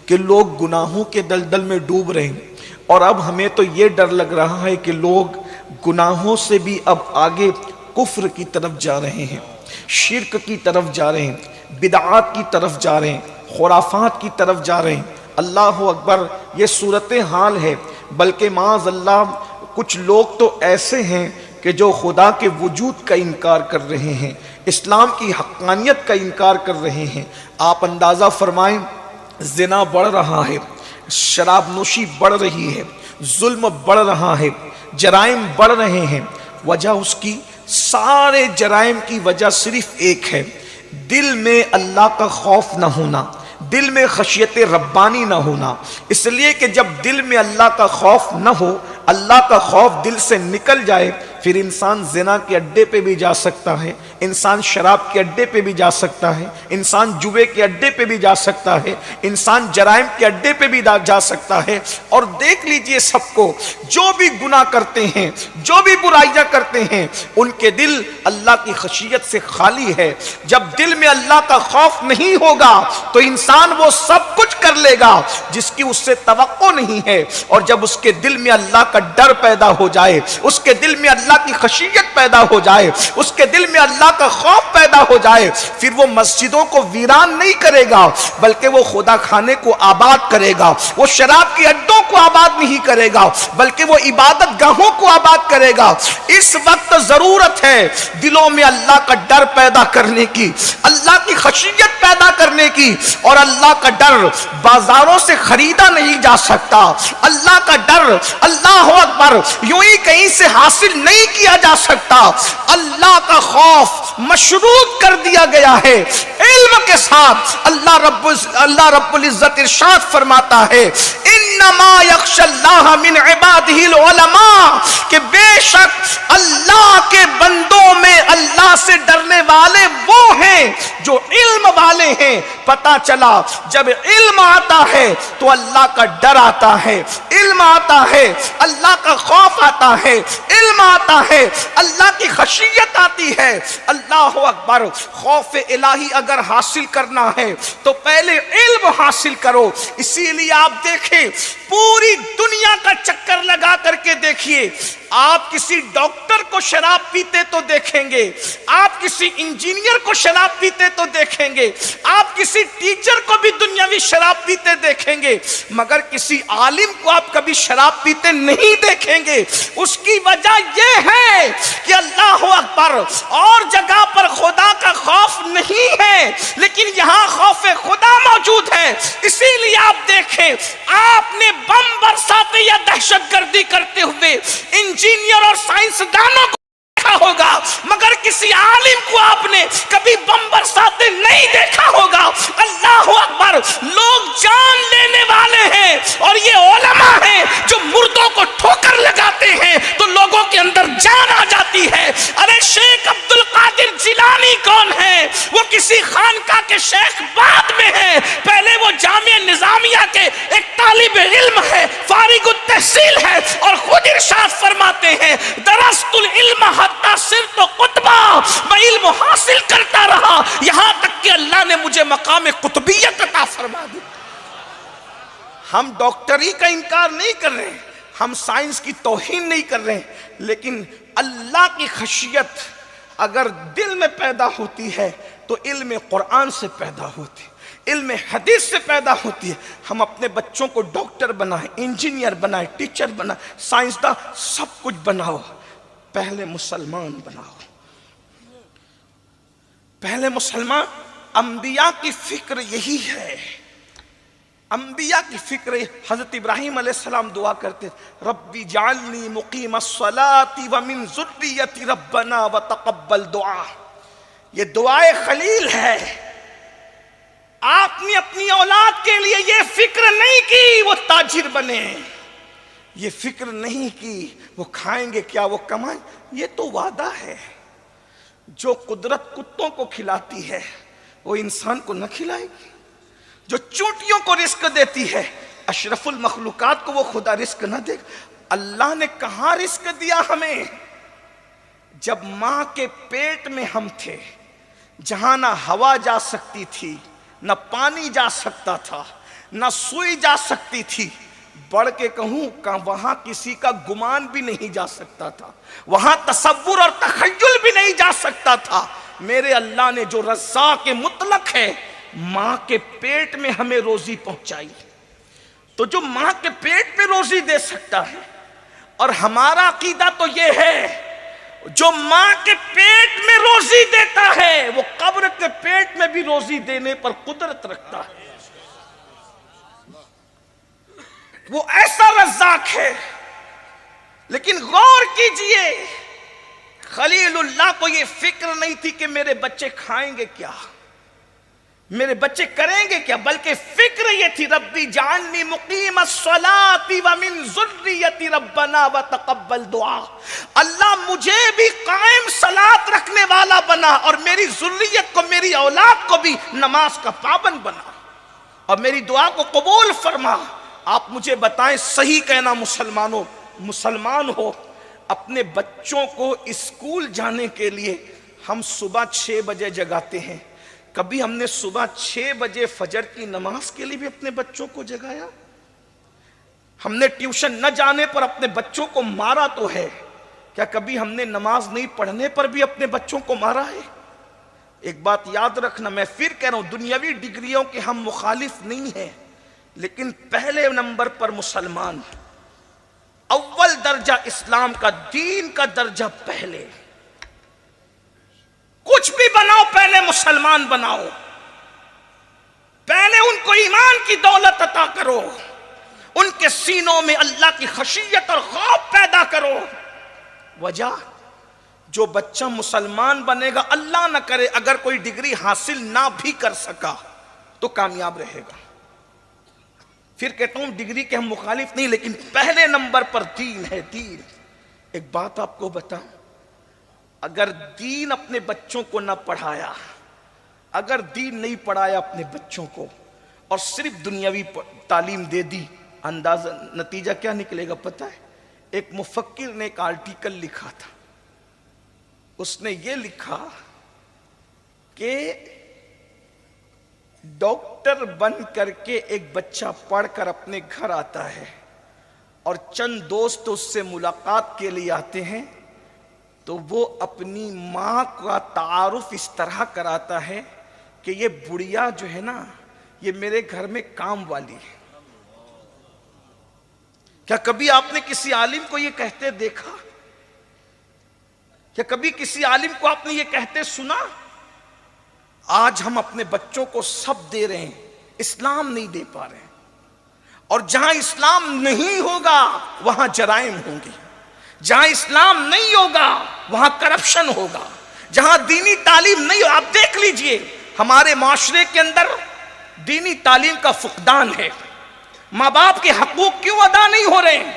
کہ لوگ گناہوں کے دلدل میں ڈوب رہے ہیں، اور اب ہمیں تو یہ ڈر لگ رہا ہے کہ لوگ گناہوں سے بھی اب آگے کفر کی طرف جا رہے ہیں، شرک کی طرف جا رہے ہیں، بدعات کی طرف جا رہے ہیں، خرافات کی طرف جا رہے ہیں۔ اللہ اکبر، یہ صورتحال ہے۔ بلکہ معاذ اللہ کچھ لوگ تو ایسے ہیں کہ جو خدا کے وجود کا انکار کر رہے ہیں، اسلام کی حقانیت کا انکار کر رہے ہیں۔ آپ اندازہ فرمائیں، زنا بڑھ رہا ہے، شراب نوشی بڑھ رہی ہے، ظلم بڑھ رہا ہے، جرائم بڑھ رہے ہیں۔ وجہ اس کی، سارے جرائم کی وجہ صرف ایک ہے، دل میں اللہ کا خوف نہ ہونا، دل میں خشیت ربانی نہ ہونا۔ اس لیے کہ جب دل میں اللہ کا خوف نہ ہو، اللہ کا خوف دل سے نکل جائے، پھر انسان زنا کے اڈے پہ بھی جا سکتا ہے، انسان شراب کے اڈے پہ بھی جا سکتا ہے، انسان جوے کے اڈے پہ بھی جا سکتا ہے، انسان جرائم کے اڈے پہ بھی جا سکتا ہے۔ اور دیکھ لیجئے سب کو، جو بھی گناہ کرتے ہیں، جو بھی برائیاں کرتے ہیں، ان کے دل اللہ کی خشیت سے خالی ہے۔ جب دل میں اللہ کا خوف نہیں ہوگا تو انسان وہ سب کچھ کر لے گا جس کی اس سے توقع نہیں ہے، اور جب اس کے دل میں اللہ کا ڈر پیدا ہو جائے، اس کے دل میں اللہ کی خشیت پیدا ہو جائے، اس کے دل میں اللہ کا خوف پیدا ہو جائے، پھر وہ مسجدوں کو ویران نہیں کرے گا بلکہ وہ خدا خانے کو آباد کرے گا، وہ شراب کے اڈوں کو آباد نہیں کرے گا بلکہ وہ عبادت گاہوں کو آباد کرے گا۔ اس وقت ضرورت ہے دلوں میں اللہ کا ڈر پیدا کرنے کی، اللہ کی خشیت پیدا کرنے کی، اور اللہ کا ڈر بازاروں سے خریدا نہیں جا سکتا۔ اللہ کا ڈر، اللہ اکبر، یوں ہی کہیں سے حاصل نہیں کیا جا سکتا۔ اللہ کا خوف مشروط کر دیا گیا ہے علم کے ساتھ۔ اللہ رب العزت ارشاد فرماتا ہے، انما یخشی اللہ من عبادہ العلماء، کہ بے شک اللہ کے بندوں میں اللہ سے ڈرنے والے وہ ہیں جو علم والے ہیں۔ پتہ چلا جب علم آتا ہے تو اللہ کا ڈر آتا ہے، علم آتا ہے اللہ کا خوف آتا ہے، علم آتا ہے اللہ کی خشیت آتی ہے۔ اللہ اکبر، خوف الہی اگر حاصل کرنا ہے تو پہلے علم حاصل کرو۔ اسی لیے آپ دیکھیں، پوری دنیا کا چکر لگا کر کے دیکھیے، آپ کسی ڈاکٹر کو شراب پیتے تو دیکھیں گے، آپ کسی انجینئر کو شراب پیتے تو دیکھیں گے، آپ کسی ٹیچر کو بھی دنیاوی شراب پیتے دیکھیں گے، مگر کسی عالم کو آپ کبھی شراب پیتے نہیں دیکھیں گے۔ اس کی وجہ یہ ہے کہ اللہ اکبر، اور جگہ پر خدا کا خوف نہیں ہے لیکن یہاں خوف خدا موجود ہے۔ اسی لیے آپ دیکھیں، آپ نے بم برساتے یا دہشت گردی کرتے ہوئے انجینئر اور سائنسدانوں کو دیکھا ہوگا، مگر کسی عالم کو آپ نے کبھی بم برساتے نہیں دیکھا ہوگا۔ اللہ اکبر، لوگ جان لینے والے ہیں اور یہ علماء ہیں جو مردوں کو ٹھوکر لگاتے ہیں تو لوگوں کے اندر جان آ جاتی ہے۔ ارے شیخ عبد القادر جیلانی کون ہے؟ وہ کسی خانقاہ کے شیخ بعد میں ہیں، پہلے وہ جامعہ نظامیہ کے ایک طالب علم ہے، فارغ التحصیل ہے، اور خود ارشاد فرماتے ہیں، درست العلم حتی صرت قطبہ، میں علم حاصل کرتا رہا یہاں تک کہ اللہ نے مجھے مقام قطبیت عطا فرما دی۔ ہم ڈاکٹری کا انکار نہیں کر رہے ہیں، ہم سائنس کی توہین نہیں کر رہے ہیں، لیکن اللہ کی خشیت اگر دل میں پیدا ہوتی ہے تو علم قرآن سے پیدا ہوتی ہے، علم حدیث سے پیدا ہوتی ہے۔ ہم اپنے بچوں کو ڈاکٹر بنائیں، انجینئر بنائیں، ٹیچر بنائیں، سائنسداں، سب کچھ بناؤ، پہلے مسلمان بناؤ۔ پہلے مسلمان، انبیاء کی فکر یہی ہے، انبیاء کی فکر۔ حضرت ابراہیم علیہ السلام دعا کرتے، ربی جعلنی مقیم الصلاة ومن ذریتی ربنا وتقبل دعا۔ یہ دعائے خلیل ہے۔ آپ نے اپنی اولاد کے لیے یہ فکر نہیں کی وہ تاجر بنے، یہ فکر نہیں کی وہ کھائیں گے کیا، وہ کمائیں۔ یہ تو وعدہ ہے۔ جو قدرت کتوں کو کھلاتی ہے وہ انسان کو نہ کھلائے گی، جو چونٹیوں کو رزق دیتی ہے اشرف المخلوقات کو وہ خدا رزق نہ دے گا۔ اللہ نے کہاں رزق دیا ہمیں؟ جب ماں کے پیٹ میں ہم تھے، جہاں نہ ہوا جا سکتی تھی، نہ پانی جا سکتا تھا، نہ سوئی جا سکتی تھی، بڑھ کے کہوں کہ وہاں کسی کا گمان بھی نہیں جا سکتا تھا، وہاں تصور اور تخیل بھی نہیں جا سکتا تھا۔ میرے اللہ نے جو رزاق مطلق ہے، ماں کے پیٹ میں ہمیں روزی پہنچائی، تو جو ماں کے پیٹ میں روزی دے سکتا ہے، اور ہمارا عقیدہ تو یہ ہے جو ماں کے پیٹ میں روزی دیتا ہے وہ قبر کے پیٹ میں بھی روزی دینے پر قدرت رکھتا ہے، وہ ایسا رزاق ہے۔ لیکن غور کیجئے، خلیل اللہ کو یہ فکر نہیں تھی کہ میرے بچے کھائیں گے کیا، میرے بچے کریں گے کیا، بلکہ فکر یہ تھی ربی جعلنی مقیم الصلاۃ ومن ذریتی ربنا وتقبل دعا، اللہ مجھے بھی قائم صلاۃ رکھنے والا بنا اور میری ذریت کو، میری اولاد کو بھی نماز کا پابند بنا اور میری دعا کو قبول فرما۔ آپ مجھے بتائیں، صحیح کہنا مسلمانوں، مسلمان ہو، اپنے بچوں کو اسکول جانے کے لیے ہم صبح 6 بجے جگاتے ہیں، کبھی ہم نے صبح 6 بجے فجر کی نماز کے لیے بھی اپنے بچوں کو جگایا؟ ہم نے ٹیوشن نہ جانے پر اپنے بچوں کو مارا تو ہے، کیا کبھی ہم نے نماز نہیں پڑھنے پر بھی اپنے بچوں کو مارا ہے؟ ایک بات یاد رکھنا، میں پھر کہہ رہا ہوں، دنیاوی ڈگریوں کے ہم مخالف نہیں ہیں، لیکن پہلے نمبر پر مسلمان، اول درجہ اسلام کا، دین کا درجہ پہلے۔ کچھ بھی بناؤ پہلے مسلمان بناؤ، پہلے ان کو ایمان کی دولت عطا کرو، ان کے سینوں میں اللہ کی خشیت اور خوف پیدا کرو۔ وجہ، جو بچہ مسلمان بنے گا، اللہ نہ کرے اگر کوئی ڈگری حاصل نہ بھی کر سکا تو کامیاب رہے گا۔ پھر کہتا ہوں ڈگری کے ہم مخالف نہیں، لیکن پہلے نمبر پر دین ہے، دین۔ ایک بات آپ کو بتاؤں، اگر دین اپنے بچوں کو نہ پڑھایا، اگر دین نہیں پڑھایا اپنے بچوں کو اور صرف دنیاوی تعلیم دے دی، اندازہ نتیجہ کیا نکلے گا پتہ ہے؟ ایک مفکر نے ایک آرٹیکل لکھا تھا، اس نے یہ لکھا کہ ڈاکٹر بن کر کے ایک بچہ پڑھ کر اپنے گھر آتا ہے اور چند دوست اس سے ملاقات کے لیے آتے ہیں، تو وہ اپنی ماں کا تعارف اس طرح کراتا ہے کہ یہ بڑھیا جو ہے نا، یہ میرے گھر میں کام والی ہے۔ کیا کبھی آپ نے کسی عالم کو یہ کہتے دیکھا؟ کیا کبھی کسی عالم کو آپ نے یہ کہتے سنا؟ آج ہم اپنے بچوں کو سب دے رہے ہیں، اسلام نہیں دے پا رہے ہیں، اور جہاں اسلام نہیں ہوگا وہاں جرائم ہوں گے، جہاں اسلام نہیں ہوگا وہاں کرپشن ہوگا، جہاں دینی تعلیم نہیں ہو۔ آپ دیکھ لیجئے ہمارے معاشرے کے اندر دینی تعلیم کا فقدان ہے، ماں باپ کے حقوق کیوں ادا نہیں ہو رہے ہیں،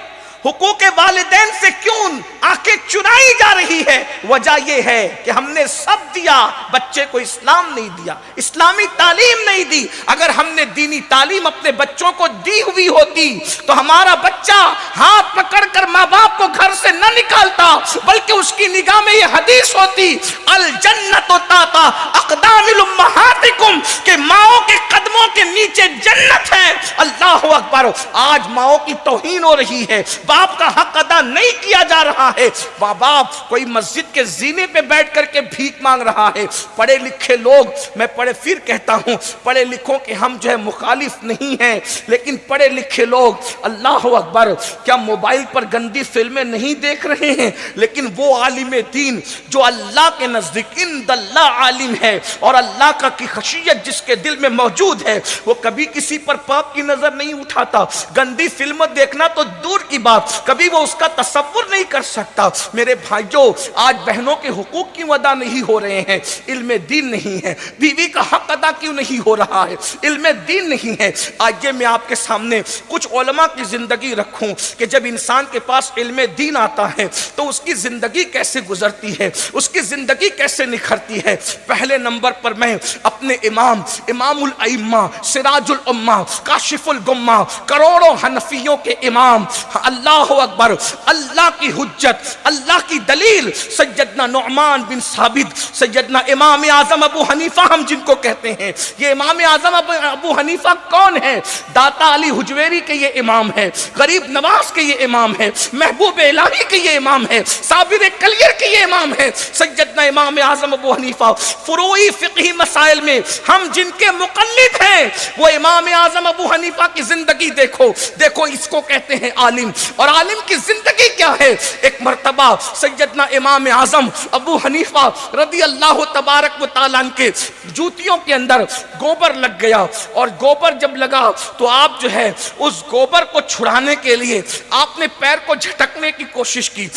حقوق والدین سے کیوں آنکھیں چرائی جا رہی ہے؟ وجہ یہ ہے کہ ہم نے سب دیا، بچے کو اسلام نہیں دیا، اسلامی تعلیم نہیں دی۔ اگر ہم نے دینی تعلیم اپنے بچوں کو دی ہوئی ہوتی تو ہمارا بچہ ہاتھ پکڑ کر ماں باپ کو گھر سے نہ نکالتا، بلکہ اس کی نگاہ میں یہ حدیث ہوتی، الجنت تحت اقدام الامہاتکم، کہ ماؤں کے قدموں کے نیچے جنت ہے۔ اللہ اکبر! آج ماؤں کی توہین ہو رہی ہے، باپ کا حق ادا نہیں کیا جا رہا ہے، باپ کوئی مسجد کے زینے پہ بیٹھ کر کے بھیک مانگ رہا ہے۔ پڑھے لکھے لوگ، میں پھر کہتا ہوں، پڑھے لکھوں کے ہم جو ہے مخالف نہیں ہیں، لیکن پڑھے لکھے لوگ، اللہ اکبر، کیا موبائل پر گندی فلمیں نہیں دیکھ رہے ہیں؟ لیکن وہ عالم دین جو اللہ کے نزدیک عند اللہ عالم ہے اور اللہ کا کی خشیت جس کے دل میں موجود ہے، وہ کبھی کسی پر پاپ کی نظر نہیں اٹھاتا۔ گندی فلم دیکھنا تو دور کی بات، کبھی وہ اس کا تصور نہیں کر سکتا۔ میرے بھائیوں، آج بہنوں کے حقوق کیوں ادا نہیں ہو رہے ہیں؟ علم دین نہیں ہے۔ بیوی کا حق ادا کیوں نہیں ہو رہا ہے؟ علم دین نہیں ہے۔ آج یہ میں آپ کے سامنے کچھ علماء کی زندگی رکھوں کہ جب انسان کے پاس علم دین آتا ہے تو اس کی زندگی کیسے گزرتی ہے، اس کی زندگی کیسے نکھرتی ہے۔ پہلے نمبر پر میں اپنے امام الائمہ، سراج الامہ، کاشف الغمہ، کروڑوں حنفیوں کے امام، اللہ اکبر، اللہ کی حجت حجت، اللہ کی دلیل سیدنا نعمان بن ثابت، سیدنا امام اعظم ابو حنیفہ ہم جن کو کہتے ہیں۔ یہ امام اعظم ابو حنیفہ کون ہے؟ داتا علی حجویری کے یہ امام ہے، غریب نواز کے یہ امام ہے، محبوب الہی کے یہ امام ہے، صابر کلیر کے یہ امام ہے، سیدنا امام اعظم ابو حنیفہ۔ فروعی فقہی مسائل میں ہم جن کے مقلد ہیں وہ امام اعظم ابو حنیفہ کی زندگی دیکھو، دیکھو اس کو کہتے ہیں عالم، اور عالم کی زندگی کیا ہے؟ ایک مرتبہ سیدنا امام اعظم ابو حنیفہ رضی اللہ تبارک و تعالیٰ کے جوتیوں کے اندر گوبر لگ گیا، اور گوبر جب لگا تو آپ جو ہے اس گوبر کو چھڑانے کے لیے آپ نے پیر کو جھٹکنے کی کوشش کی۔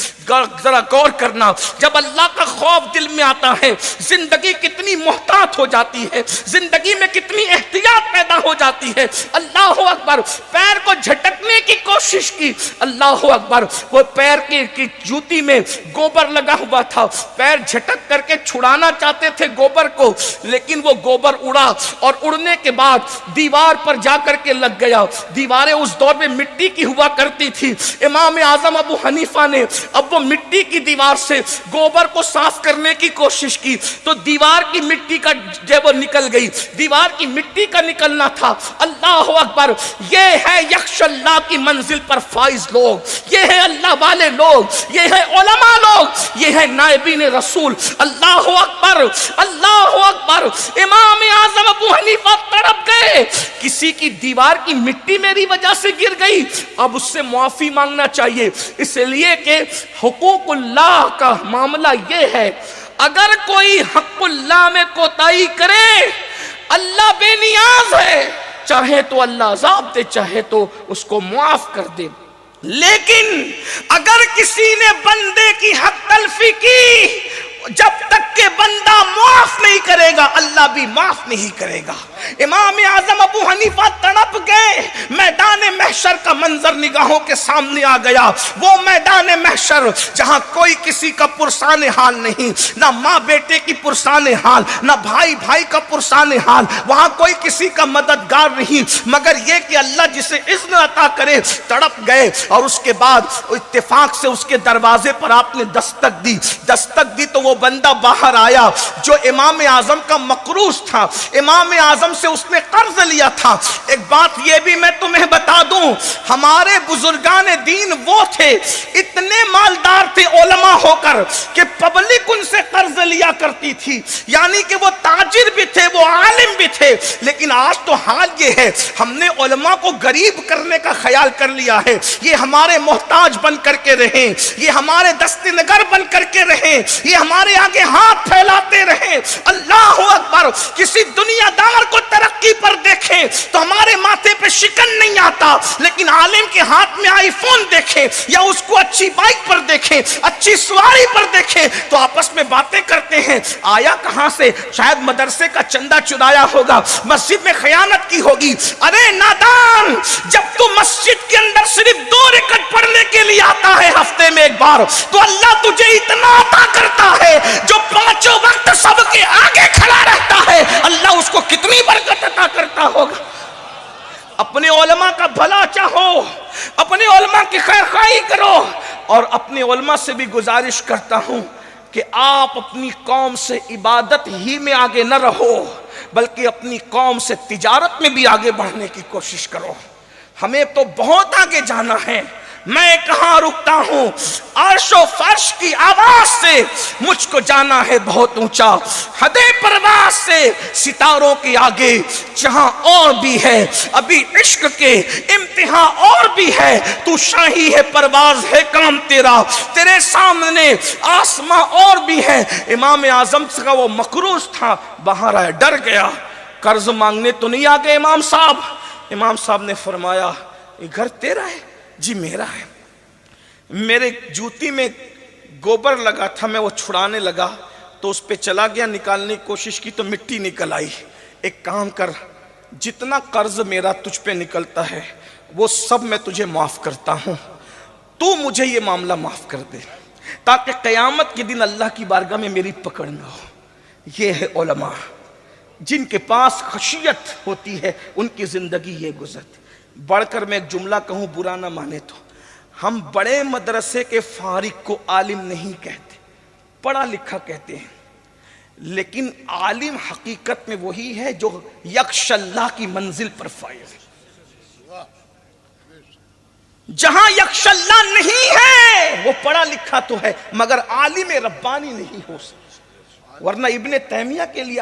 ذرا غور کرنا، جب اللہ کا خوف دل میں آتا ہے زندگی کتنی محتاط ہو جاتی ہے، زندگی میں کتنی احتیاط پیدا ہو جاتی ہے۔ اللہ اکبر، پیر کو جھٹکنے کی کوشش کی، اللہ اکبر، وہ پیر کی جوتی میں گوبر لگا ہوا تھا، پیر جھٹک کر کے چھڑانا چاہتے تھے گوبر کو، لیکن وہ گوبر اڑا، اور اڑنے کے بعد دیوار پر جا کر کے لگ گیا۔ دیواریں اس دور میں مٹی کی ہوا کرتی تھی، امام اعظم ابو حنیفہ نے اب وہ مٹی کی دیوار سے گوبر کو صاف کرنے کی کوشش کی تو دیوار کی مٹی کا جب وہ نکل گئی، دیوار کی مٹی کا نکلنا تھا۔ اللہ اکبر، یہ ہے یخش اللہ کی منزل پر فائز لوگ، یہ ہے اللہ والے لوگ، یہ ہے علماء لوگ، یہ ہے نائبین رسول۔ اللہ اکبر، اللہ اکبر، امام اعظم ابو حنیفہ تڑپ گئے، کسی کی دیوار کی مٹی میری وجہ سے گر گئی، اب اس سے معافی مانگنا چاہیے، اس لیے کہ حقوق اللہ کا معاملہ یہ ہے، اگر کوئی حق اللہ میں کوتاہی کرے اللہ بے نیاز ہے، چاہے تو اللہ عذاب دے، چاہے تو اس کو معاف کر دے، لیکن اگر کسی نے بندے کی حق تلفی کی، جب تک کہ بندہ معاف نہیں کرے گا اللہ بھی معاف نہیں کرے گا۔ امام اعظم ابو حنیفہ تڑپ گئے، میدان محشر کا منظر نگاہوں کے سامنے آ گیا، وہ میدان محشر جہاں کوئی کسی کا پرسان حال نہیں، نہ ماں بیٹے کی پرسان حال، نہ بھائی بھائی کا پرسان حال، وہاں کوئی کسی کا مددگار نہیں مگر یہ کہ اللہ جسے اذن عطا کرے۔ تڑپ گئے، اور اس کے بعد اتفاق سے اس کے دروازے پر آپ نے دستک دی تو وہ بندہ باہر آیا جو امام اعظم کا مقروض تھا، امام اعظم سے اس نے قرض لیا تھا۔ ایک بات یہ بھی میں تمہیں بتا دوں، ہمارے بزرگان دین وہ تھے، اتنے مالدار تھے علماء ہو کر کہ پبلک ان سے قرض لیا کرتی تھی، یعنی کہ وہ تاجر بھی تھے، وہ عالم بھی تھے، لیکن آج تو حال یہ ہے ہم نے علماء کو غریب کرنے کا خیال کر لیا ہے، یہ ہمارے محتاج بن کر کے رہیں، یہ ہمارے دست نگر بن کر کے رہیں، یہ ہمارے آگے ہاتھ پھیلاتے رہیں۔ اللہ اکبر، کسی دنیا دار کو ترقی پر دیکھیں تو ہمارے ماتھے پہ شکن نہیں آتا، لیکن عالم کے ہاتھ میں آئی فون دیکھیں یا اس کو اچھی بائک پر دیکھیں، اچھی سواری پر دیکھیں تو آپس میں باتیں کرتے ہیں، آیا کہاں سے؟ شاید مدرسے کا چندہ چرایا ہوگا، مسجد میں خیانت کی ہوگی۔ ارے نادان، جب تو مسجد کے اندر صرف 2 رکعت پڑھنے کے لیے آتا ہے ہفتے میں ایک بار، تو اللہ تجھے اتنا عطا کرتا ہے، جو 5 وقت سب کے آگے کھڑا رہتا ہے، اللہ اس کو کتنی برکت عطا کرتا ہوگا۔ اپنے علماء کا بھلا چاہو، اپنے علماء کی خیر خواہی کرو، اور اپنے علماء سے بھی گزارش کرتا ہوں کہ آپ اپنی قوم سے عبادت ہی میں آگے نہ رہو، بلکہ اپنی قوم سے تجارت میں بھی آگے بڑھنے کی کوشش کرو۔ ہمیں تو بہت آگے جانا ہے، میں کہاں رکتا ہوں، عرش و فرش کی آواز سے مجھ کو جانا ہے بہت اونچا، حد پرواز سے ستاروں کے آگے جہاں اور بھی ہے ابھی عشق کے امتحان اور بھی ہے، تو شاہی ہے پرواز ہے کام تیرا، تیرے سامنے آسماں اور بھی ہے۔ امام اعظم کا وہ مقروض تھا، باہر آیا، ڈر گیا، قرض مانگنے تو نہیں آگے امام صاحب۔ امام صاحب نے فرمایا یہ گھر تیرا ہے؟ جی میرا ہے۔ میرے جوتی میں گوبر لگا تھا، میں وہ چھڑانے لگا تو اس پہ چلا گیا، نکالنے کی کوشش کی تو مٹی نکل آئی۔ ایک کام کر، جتنا قرض میرا تجھ پہ نکلتا ہے وہ سب میں تجھے معاف کرتا ہوں، تو مجھے یہ معاملہ معاف کر دے تاکہ قیامت کے دن اللہ کی بارگاہ میں میری پکڑ نہ ہو۔ یہ ہے علماء جن کے پاس خشیت ہوتی ہے، ان کی زندگی یہ گزرتی۔ بڑھ کر میں ایک جملہ کہوں، برا نہ مانے تو، ہم بڑے مدرسے کے فارغ کو عالم نہیں کہتے، پڑھا لکھا کہتے ہیں، لیکن عالم حقیقت میں وہی ہے جو یخشی اللہ کی منزل پر فائز ہے۔ جہاں یخشی اللہ نہیں ہے وہ پڑھا لکھا تو ہے مگر عالم ربانی نہیں ہو سکتا، ورنہ ابن تیمیہ کے لیے